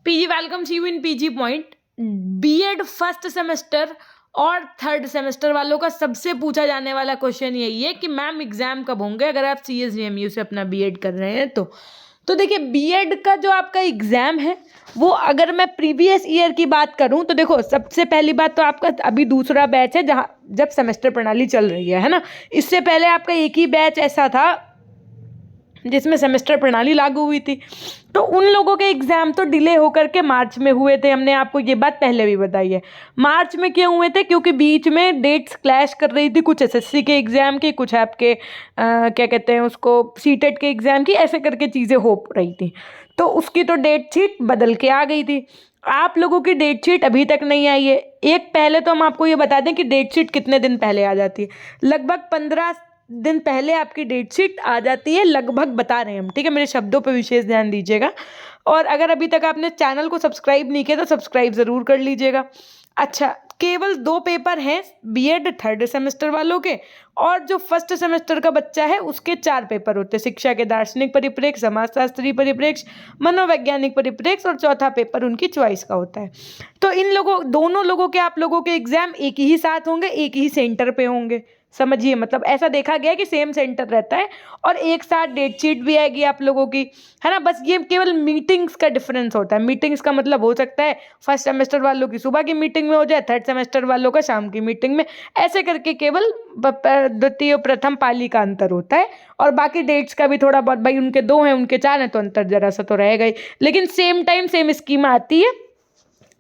PG welcome see you in PG point. BEd first semester और third semester वालों का सबसे पूछा जाने वाला क्वेश्चन यही है कि मैम एग्जाम कब होंगे अगर आप सीएसजीएमयू से अपना बीएड कर रहे हैं तो देखिए बीएड का जो आपका एग्ज़ाम है वो अगर मैं प्रीवियस ईयर की बात करूं तो देखो सबसे पहली बात तो आपका अभी दूसरा बैच है जहां जब सेमेस्टर प्रणाली चल रही है ना। इससे पहले आपका एक ही बैच ऐसा था जिसमें सेमेस्टर प्रणाली लागू हुई थी, तो उन लोगों के एग्ज़ाम तो डिले होकर के मार्च में हुए थे। हमने आपको ये बात पहले भी बताई है। मार्च में क्यों हुए थे? क्योंकि बीच में डेट्स क्लैश कर रही थी, कुछ एसएससी के एग्ज़ाम की, कुछ आपके क्या कहते हैं उसको सीटेट के एग्ज़ाम की, ऐसे करके चीज़ें हो रही थी। तो उसकी तो डेट शीट बदल के आ गई थी। आप लोगों की डेट शीट अभी तक नहीं आई है। एक पहले तो हम आपको ये बता दें कि डेट शीट कितने दिन पहले आ जाती है। लगभग 15 दिन पहले आपकी डेट शीट आ जाती है, लगभग बता रहे हैं हम, ठीक है। मेरे शब्दों पर विशेष ध्यान दीजिएगा। और अगर अभी तक आपने चैनल को सब्सक्राइब नहीं किया तो सब्सक्राइब ज़रूर कर लीजिएगा। अच्छा, केवल 2 पेपर हैं बीएड थर्ड सेमेस्टर वालों के, और जो फर्स्ट सेमेस्टर का बच्चा है उसके 4 पेपर होते हैं। शिक्षा के दार्शनिक परिप्रेक्ष्य, समाजशास्त्री परिप्रेक्ष्य, मनोवैज्ञानिक परिप्रेक्ष्य, और चौथा पेपर उनकी चॉइस का होता है। तो इन लोगों दोनों लोगों के आप लोगों के एग्जाम एक ही साथ होंगे, एक ही सेंटर पे होंगे। समझिए, मतलब ऐसा देखा गया है कि सेम सेंटर रहता है और एक साथ डेट शीट भी आएगी आप लोगों की, है ना। बस ये केवल मीटिंग्स का डिफरेंस होता है। मीटिंग्स का मतलब हो सकता है फर्स्ट सेमेस्टर वालों की सुबह की मीटिंग में हो जाए, थर्ड सेमेस्टर वालों का शाम की मीटिंग में, ऐसे करके केवल द्वितीय प्रथम पाली का अंतर होता है। और बाकी डेट्स का भी थोड़ा बहुत, भाई उनके 2 हैं उनके 4 हैं तो अंतर जरा सा तो रहेगा ही, लेकिन सेम टाइम सेम स्कीम आती है।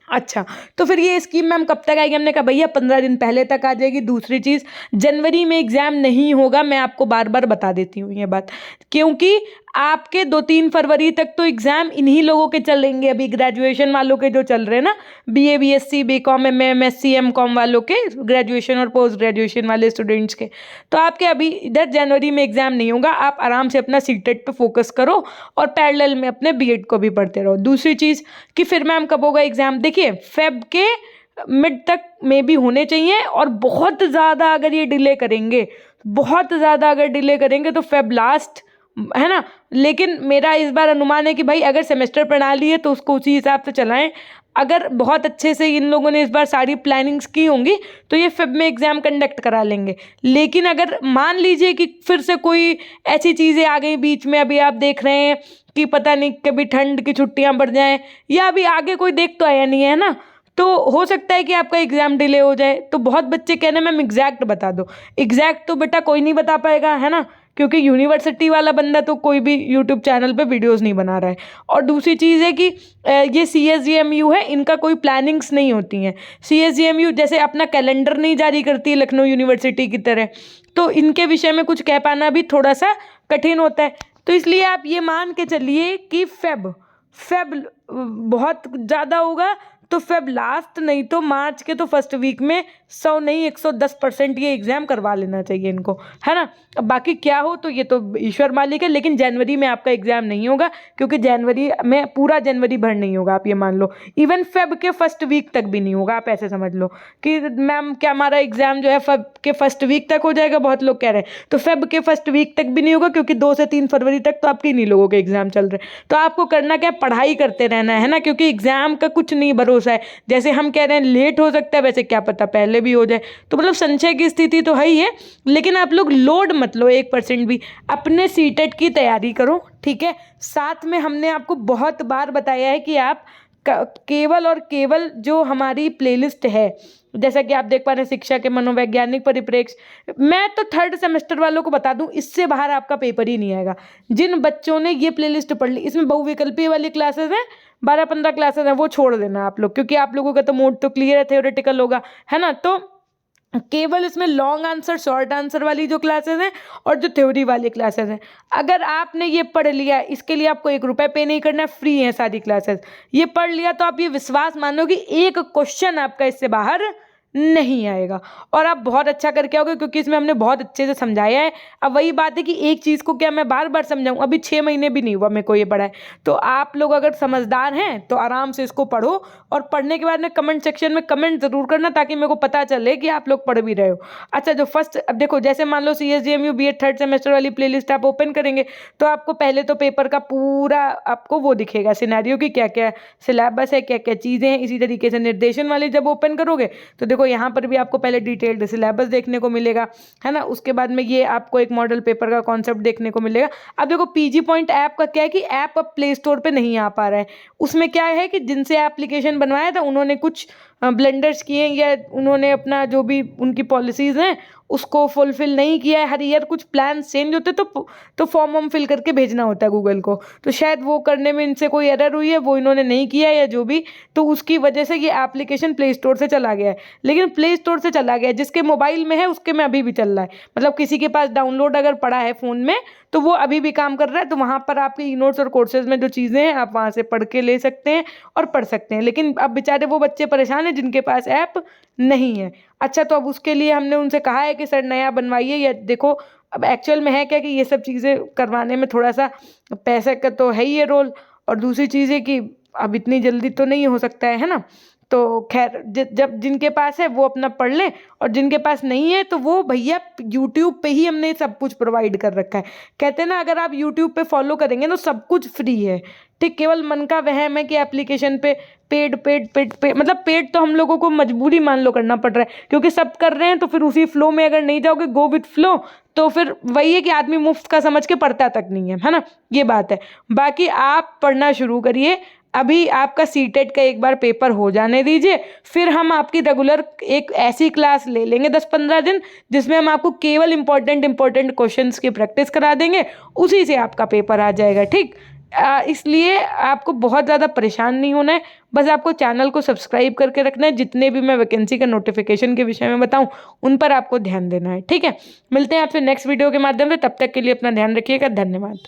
अच्छा, तो फिर ये स्कीम मैम कब तक आएगी? हमने कहा भैया 15 दिन पहले तक आ जाएगी। दूसरी चीज़, जनवरी में एग्ज़ाम नहीं होगा। मैं आपको बार बार बता देती हूँ ये बात, क्योंकि आपके 2-3 फरवरी तक तो एग्ज़ाम इन्हीं लोगों के चलेंगे। अभी ग्रेजुएशन वालों के जो चल रहे हैं ना, BA BSc BCom MA MSc MCom वालों के, ग्रेजुएशन और पोस्ट ग्रेजुएशन वाले स्टूडेंट्स के, तो आपके अभी इधर जनवरी में एग्ज़ाम नहीं होगा। आप आराम से अपना सीटेट पे फोकस करो और पैरेलल में अपने बीएड को भी पढ़ते रहो। दूसरी चीज़ कि फिर मैम कब होगा एग्ज़ाम? देखिए फेब के मिड तक में भी होने चाहिए, और बहुत ज़्यादा अगर ये डिले करेंगे, बहुत ज़्यादा अगर डिले करेंगे तो फेब लास्ट, है ना। लेकिन मेरा इस बार अनुमान है कि भाई अगर सेमेस्टर प्रणाली है तो उसको उसी हिसाब से चलाएं। अगर बहुत अच्छे से इन लोगों ने इस बार सारी प्लानिंग्स की होंगी तो ये फेब में एग्ज़ाम कंडक्ट करा लेंगे। लेकिन अगर मान लीजिए कि फिर से कोई ऐसी चीज़ें आ गई बीच में, अभी आप देख रहे हैं कि पता नहीं कभी ठंड की छुट्टियां बढ़ जाएं, या अभी आगे कोई देख तो आया नहीं है ना, तो हो सकता है कि आपका एग्ज़ाम डिले हो जाए। तो बहुत बच्चे कह रहे हैं मैम एग्जैक्ट बता दो। एग्जैक्ट तो बेटा कोई नहीं बता पाएगा, है ना, क्योंकि यूनिवर्सिटी वाला बंदा तो कोई भी यूट्यूब चैनल पे वीडियोस नहीं बना रहा है। और दूसरी चीज़ है कि ये सीएसजीएमयू है, इनका कोई प्लानिंग्स नहीं होती हैं। सीएसजीएमयू जैसे अपना कैलेंडर नहीं जारी करती है लखनऊ यूनिवर्सिटी की तरह, तो इनके विषय में कुछ कह पाना भी थोड़ा सा कठिन होता है। तो इसलिए आप ये मान के चलिए कि फेब बहुत ज़्यादा होगा, तो फेब लास्ट नहीं तो मार्च के तो फर्स्ट वीक में 100 नहीं 110% ये एग्ज़ाम करवा लेना चाहिए इनको, है ना। अब बाकी क्या हो तो ये तो ईश्वर मालिक है, लेकिन जनवरी में आपका एग्ज़ाम नहीं होगा, क्योंकि जनवरी में पूरा जनवरी भर नहीं होगा, आप ये मान लो। इवन फेब के फर्स्ट वीक तक भी नहीं होगा। आप ऐसे समझ लो कि मैम क्या हमारा एग्ज़ाम जो है फेब के फर्स्ट वीक तक हो जाएगा, बहुत लोग कह रहे हैं, तो फेब के फर्स्ट वीक तक भी नहीं होगा, क्योंकि 2 से 3 फरवरी तक तो आपके इन्हीं लोगों के एग्ज़ाम चल रहे हैं। तो आपको करना क्या है, पढ़ाई करते रहना है ना, क्योंकि एग्ज़ाम का कुछ नहीं भरोसा है। जैसे हम कह रहे हैं लेट हो सकता है, वैसे क्या पता पहले भी हो जाए। तो मतलब संशय की स्थिति तो है ही है, लेकिन आप लोग लोड मत लो 1% भी। अपने सीटेट की तैयारी करो, ठीक है। साथ में हमने आपको बहुत बार बताया है कि आप केवल और केवल जो हमारी प्लेलिस्ट है, जैसा कि आप देख पा रहे हैं, शिक्षा के मनोवैज्ञानिक परिप्रेक्ष्य, मैं तो थर्ड सेमेस्टर वालों को बता दूं, इससे बाहर आपका पेपर ही नहीं आएगा। जिन बच्चों ने ये प्लेलिस्ट पढ़ ली, इसमें बहुविकल्पीय वाली क्लासेस हैं, 12-15 क्लासेस हैं, वो छोड़ देना आप लोग, क्योंकि आप लोगों का तो मोड तो क्लियर है, थ्योरेटिकल होगा, है ना। तो केवल इसमें लॉन्ग आंसर शॉर्ट आंसर वाली जो क्लासेस हैं और जो थ्योरी वाली क्लासेस हैं, अगर आपने ये पढ़ लिया, इसके लिए आपको 1 रुपये पे नहीं करना है, फ्री है सारी क्लासेस। ये पढ़ लिया तो आप ये विश्वास मानो कि एक क्वेश्चन आपका इससे बाहर नहीं आएगा। और आप बहुत अच्छा करके आओगे क्योंकि इसमें हमने बहुत अच्छे से समझाया है। अब वही बात है कि एक चीज़ को क्या मैं बार बार समझाऊँ, अभी 6 महीने भी नहीं हुआ मेरे को ये पढ़ा है। तो आप लोग अगर समझदार हैं तो आराम से इसको पढ़ो, और पढ़ने के बाद में कमेंट सेक्शन में कमेंट जरूर करना ताकि मेरे को पता चले कि आप लोग पढ़ भी रहे हो। अच्छा, जो फर्स्ट, अब देखो जैसे मान लो CSJMU BEd थर्ड सेमेस्टर वाली प्लेलिस्ट आप ओपन करेंगे तो आपको पहले तो पेपर का पूरा आपको वो दिखेगा सिनेरियो की क्या क्या सिलेबस है, क्या क्या चीज़ें हैं। इसी तरीके से निर्देशन वाली जब ओपन करोगे तो देखो यहाँ पर भी आपको पहले डिटेल्ड सिलेबस देखने को मिलेगा, है ना। उसके बाद में ये आपको एक मॉडल पेपर का कॉन्सेप्ट देखने को मिलेगा। अब देखो PG पॉइंट ऐप का क्या है कि ऐप अब प्ले स्टोर पे नहीं आ पा रहा है। उसमें क्या है कि जिनसे एप्लीकेशन बनवाया था उन्होंने कुछ ब्लेंडर्स किए या उन्होंने अपना जो भी उनकी पॉलिसीज़ हैं उसको फुलफिल नहीं किया है। हर ईयर कुछ प्लान चेंज होते तो फॉर्म वॉर्म फिल करके भेजना होता है गूगल को, तो शायद वो करने में इनसे कोई एरर हुई है, वो इन्होंने नहीं किया या जो भी, तो उसकी वजह से ये एप्लीकेशन प्ले स्टोर से चला गया है। लेकिन प्ले स्टोर से चला गया है, जिसके मोबाइल में है उसके में अभी भी चल रहा है। मतलब किसी के पास डाउनलोड अगर पड़ा है फ़ोन में तो वो अभी भी काम कर रहा है। तो वहाँ पर आपके ई नोट्स और कोर्सेज में जो चीज़ें हैं आप वहाँ से पढ़ के ले सकते हैं और पढ़ सकते हैं। लेकिन अब बेचारे वो बच्चे परेशान हैं जिनके पास ऐप नहीं है। अच्छा, तो अब उसके लिए हमने उनसे कहा है कि सर नया बनवाइए, या देखो अब एक्चुअल में है क्या कि ये सब चीज़ें करवाने में थोड़ा सा पैसे का तो है ही ये रोल, और दूसरी चीज़ है कि अब इतनी जल्दी तो नहीं हो सकता है ना। तो खैर जब जिनके पास है वो अपना पढ़ लें, और जिनके पास नहीं है तो वो भैया यूट्यूब पे ही हमने सब कुछ प्रोवाइड कर रखा है। कहते हैं ना, अगर आप यूट्यूब पे फॉलो करेंगे तो सब कुछ फ्री है। ठीक, केवल मन का वहम है कि एप्लीकेशन पे पेड पेड पेड पे, मतलब पेड तो हम लोगों को मजबूरी मान लो करना पड़ रहा है क्योंकि सब कर रहे हैं। तो फिर उसी फ्लो में अगर नहीं जाओगे, गो विथ फ्लो, तो फिर वही है कि आदमी मुफ्त का समझ के पढ़ता तक नहीं है ना। ये बात है। बाकी आप पढ़ना शुरू करिए। अभी आपका सीटेट का एक बार पेपर हो जाने दीजिए, फिर हम आपकी रेगुलर एक ऐसी क्लास ले लेंगे 10-15 दिन जिसमें हम आपको केवल इंपॉर्टेंट क्वेश्चंस की प्रैक्टिस करा देंगे, उसी से आपका पेपर आ जाएगा। ठीक, इसलिए आपको बहुत ज़्यादा परेशान नहीं होना है, बस आपको चैनल को सब्सक्राइब करके रखना है। जितने भी मैं वैकेंसी का नोटिफिकेशन के विषय में बताऊं उन पर आपको ध्यान देना है। ठीक है, मिलते हैं आपसे नेक्स्ट वीडियो के माध्यम से, तब तक के लिए अपना ध्यान रखिएगा। धन्यवाद।